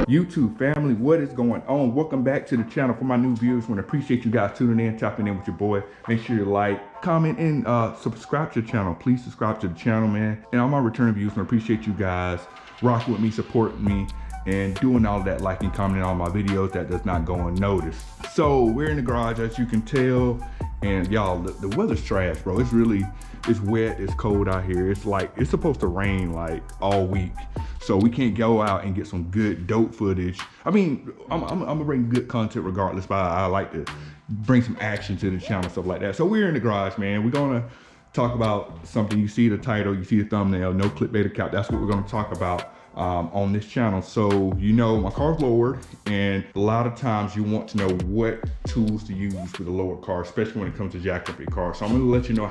YouTube family, what is going on? Welcome back to the channel. For my new viewers, I want to appreciate you guys tuning in, tapping in with your boy. Make sure you like, comment, and subscribe to the channel. Please subscribe to the channel, man. And all my return viewers, I appreciate you guys rocking with me, supporting me, and doing all that, liking, commenting on my videos. That does not go unnoticed. So we're in the garage, as you can tell, and y'all, the weather's trash, bro. It's wet, it's cold out here. It's like, it's supposed to rain like all week. So we can't go out and get some good dope footage. I mean, I'm gonna bring good content regardless, but I like to bring some action to the channel, stuff like that. So we're in the garage, man. We're gonna talk about something. You see the title, you see the thumbnail, no clickbait account. That's what we're gonna talk about on this channel. So, you know, my car's lowered, and a lot of times you want to know what tools to use with a lowered car, especially when it comes to jacking up your car. So I'm gonna let you know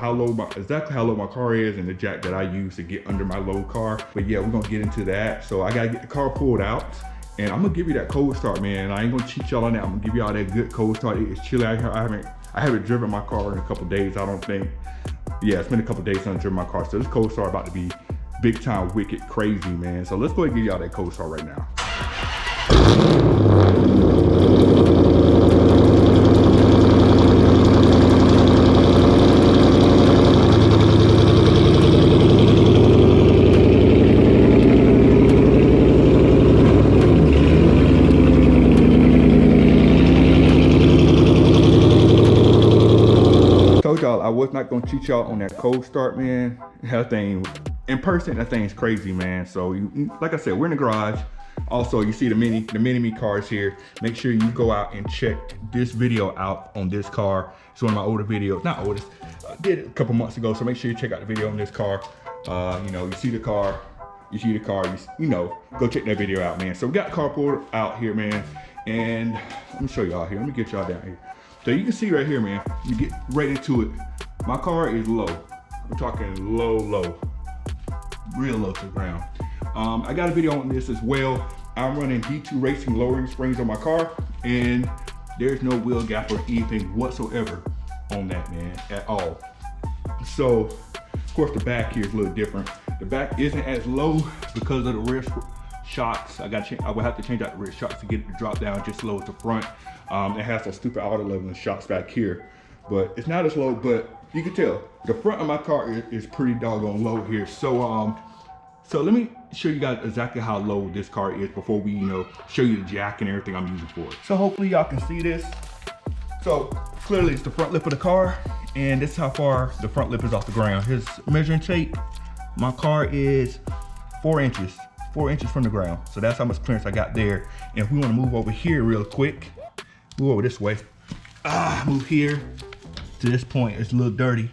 exactly how low my car is and the jack that I use to get under my low car. But yeah, we're gonna get into that. So I gotta get the car pulled out, and I'm gonna give you that cold start, man. I ain't gonna cheat y'all on that. I'm gonna give y'all that good cold start. It's chilly out here. I haven't driven my car in a couple days, I don't think. Yeah, it's been a couple days since I driven my car. So this cold start about to be big time, wicked, crazy, man. So let's go ahead and give y'all that cold start right now. Told y'all I was not gonna cheat y'all on that cold start, man. That thing in person, that thing's crazy, man. So like I said, we're in the garage. Also, you see the mini-me cars here. Make sure you go out and check this video out on this car. It's one of my older videos, not oldest, I did it a couple months ago. So make sure you check out the video on this car. You know, you see the car, you know, go check that video out, man. So we got the car pulled out here, man. And let me show y'all here. Let me get y'all down here. So you can see right here, man, you get right into it. My car is low. I'm talking low. Real low to the ground. I got a video on this as well. I'm running D2 Racing lowering springs on my car, and there's no wheel gap or anything whatsoever on that, man, at all. So, of course, the back here is a little different. The back isn't as low because of the rear shocks. I would have to change out the rear shocks to get it to drop down just low as the front. It has those stupid auto leveling shocks back here, but it's not as low, but you can tell the front of my car is pretty doggone low here. So let me show you guys exactly how low this car is before we, you know, show you the jack and everything I'm using for it. So hopefully y'all can see this. So clearly it's the front lip of the car, and this is how far the front lip is off the ground. Here's measuring tape. My car is 4 inches from the ground. So that's how much clearance I got there. And if we want to move over here real quick, move over this way. Move here to this point. It's a little dirty.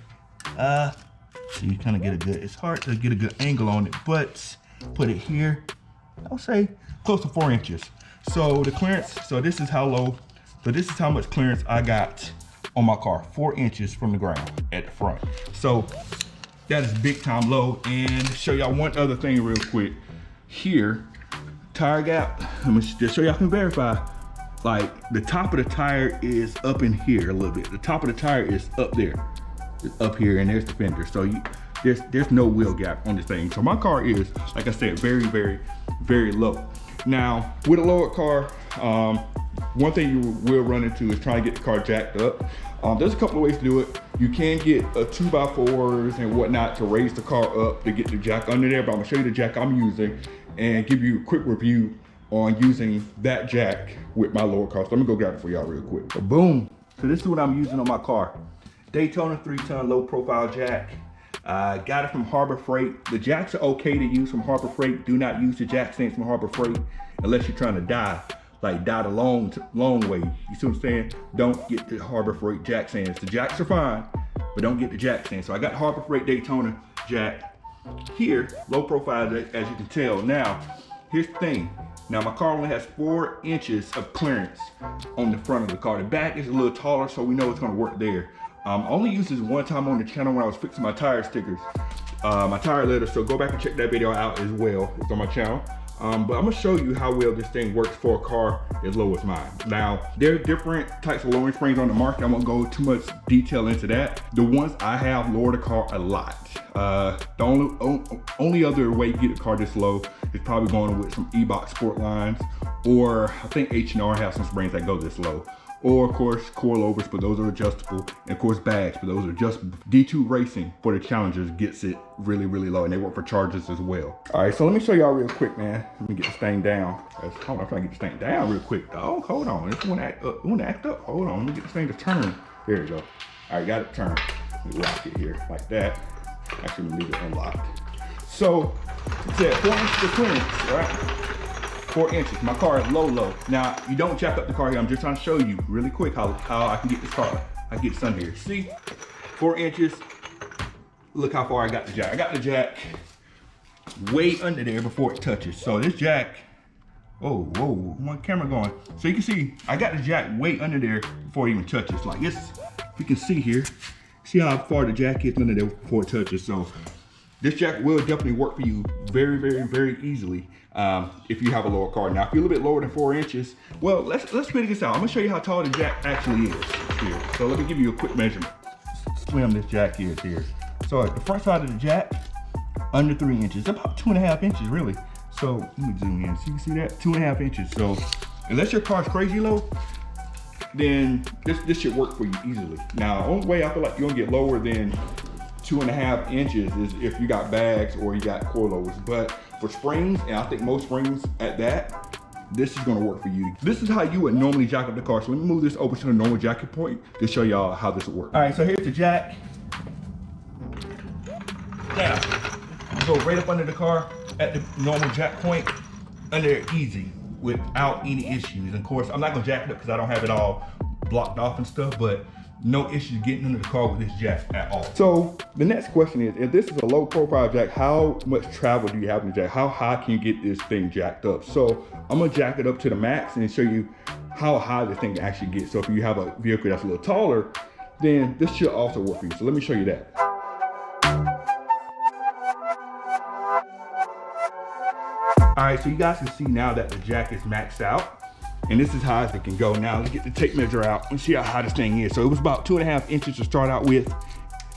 So you kind of get it's hard to get a good angle on it, but put it here, I would say close to 4 inches. So the clearance, so this is how low, so this is how much clearance I got on my car, 4 inches from the ground at the front. So that is big time low. And show y'all one other thing real quick. Here, tire gap, let me just show y'all, I can verify. Like the top of the tire is up in here a little bit. The top of the tire is up there. It's up here, and there's the fender. So there's no wheel gap on this thing. So my car is, like I said, very low. Now with a lower car, one thing you will run into is trying to get the car jacked up. There's a couple of ways to do it. You can get a 2x4s and whatnot to raise the car up to get the jack under there, but I'm gonna show you the jack I'm using and give you a quick review on using that jack with my lower car. So let me go grab it for y'all real quick. So boom. So this is what I'm using on my car. Daytona 3-ton low profile jack. Got it from Harbor Freight. The jacks are okay to use from Harbor Freight. Do not use the jack stands from Harbor Freight unless you're trying to die the long way. You see what I'm saying? Don't get the Harbor Freight jack stands. The jacks are fine, but don't get the jack stands. So I got Harbor Freight Daytona jack here, low profile, as you can tell. Now, here's the thing. Now my car only has 4 inches of clearance on the front of the car. The back is a little taller, so we know it's gonna work there. I only used this one time on the channel when I was fixing my tire stickers, my tire letters, so go back and check that video out as well. It's on my channel. But I'm gonna show you how well this thing works for a car as low as mine. Now, there are different types of lowering springs on the market. I won't go too much detail into that. The ones I have lower the car a lot. The only other way you get a car this low is probably going with some E-Box Sport lines or I think H&R has some springs that go this low. Or of course, coilovers, but those are adjustable. And of course, bags, but those are adjustable. D2 Racing for the Challengers gets it really, really low, and they work for Chargers as well. All right, so let me show y'all real quick, man. Let me get this thing down. Hold on, I'm trying to get this thing down real quick, dog. Hold on, this one act up. Hold on, let me get this thing to turn. There we go. All right, got it turned. Let me lock it here like that. Actually, leave it unlocked. So, it said 4 inches of clearance, right? 4 inches. My car is low. Now, you don't jack up the car here. I'm just trying to show you really quick how I can get this car. I get this under here. See? 4 inches. Look how far I got the jack. I got the jack way under there before it touches. So this jack, oh, whoa, my camera going. So you can see, I got the jack way under there before it even touches. Like this, if you can see here, see how far the jack is under there before it touches. So this jack will definitely work for you very, very, very easily if you have a lower car. Now, if you're a little bit lower than 4 inches, well, let's figure this out. I'm gonna show you how tall the jack actually is here. So let me give you a quick measurement. Slim this jack is here. So at the front side of the jack, under 3 inches, about 2.5 inches really. So let me zoom in, so you can see that, 2.5 inches. So unless your car's crazy low, then this should work for you easily. Now, the only way I feel like you're gonna get lower than 2.5 inches is if you got bags or you got coilovers. But for springs, and I think most springs at that, this is gonna work for you. This is how you would normally jack up the car. So let me move this over to the normal jacking point to show y'all how this will work. All right, so here's the jack. Now, you go right up under the car at the normal jack point, under there easy, without any issues. And of course, I'm not gonna jack it up because I don't have it all blocked off and stuff, but no issues getting under the car with this jack at all. So the next question is, if this is a low profile jack, how much travel do you have in the jack? How high can you get this thing jacked up? So I'm gonna jack it up to the max and show you how high this thing can actually get. So if you have a vehicle that's a little taller, then this should also work for you. So let me show you that. All right, so you guys can see now that the jack is maxed out. And this is high as it can go. Now let's get the tape measure out and see how high this thing is. So it was about 2.5 inches to start out with.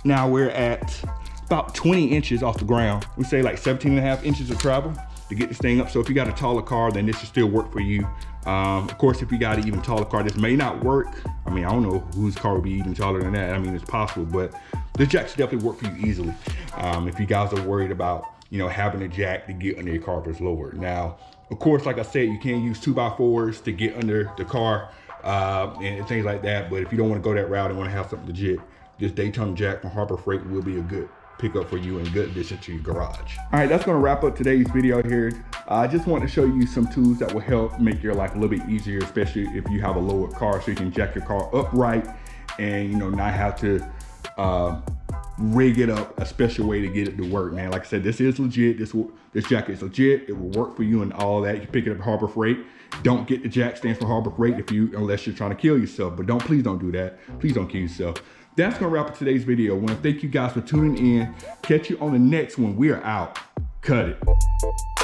Now we're at about 20 inches off the ground. We say like 17.5 inches of travel to get this thing up. So if you got a taller car, then this should still work for you. Of course, if you got an even taller car, this may not work. I mean, I don't know whose car would be even taller than that. I mean, it's possible, but this jack should definitely work for you easily. If you guys are worried about, you know, having a jack to get under your car if it's lower. Now, of course, like I said, you can use 2x4s to get under the car and things like that. But if you don't want to go that route and want to have something legit, this Daytona jack from Harbor Freight will be a good pickup for you and good addition to your garage. All right, that's going to wrap up today's video here. I just want to show you some tools that will help make your life a little bit easier, especially if you have a lower car, so you can jack your car upright and, you know, not have to rig it up a special way to get it to work, man. Like I said, this is legit. This jacket is legit. It will work for you and all that. You pick it up at Harbor Freight. Don't get the jack, stands for Harbor Freight, unless you're trying to kill yourself. But please don't do that. Please don't kill yourself. That's gonna wrap up today's video. I want to thank you guys for tuning in. Catch you on the next one. We are out. Cut it.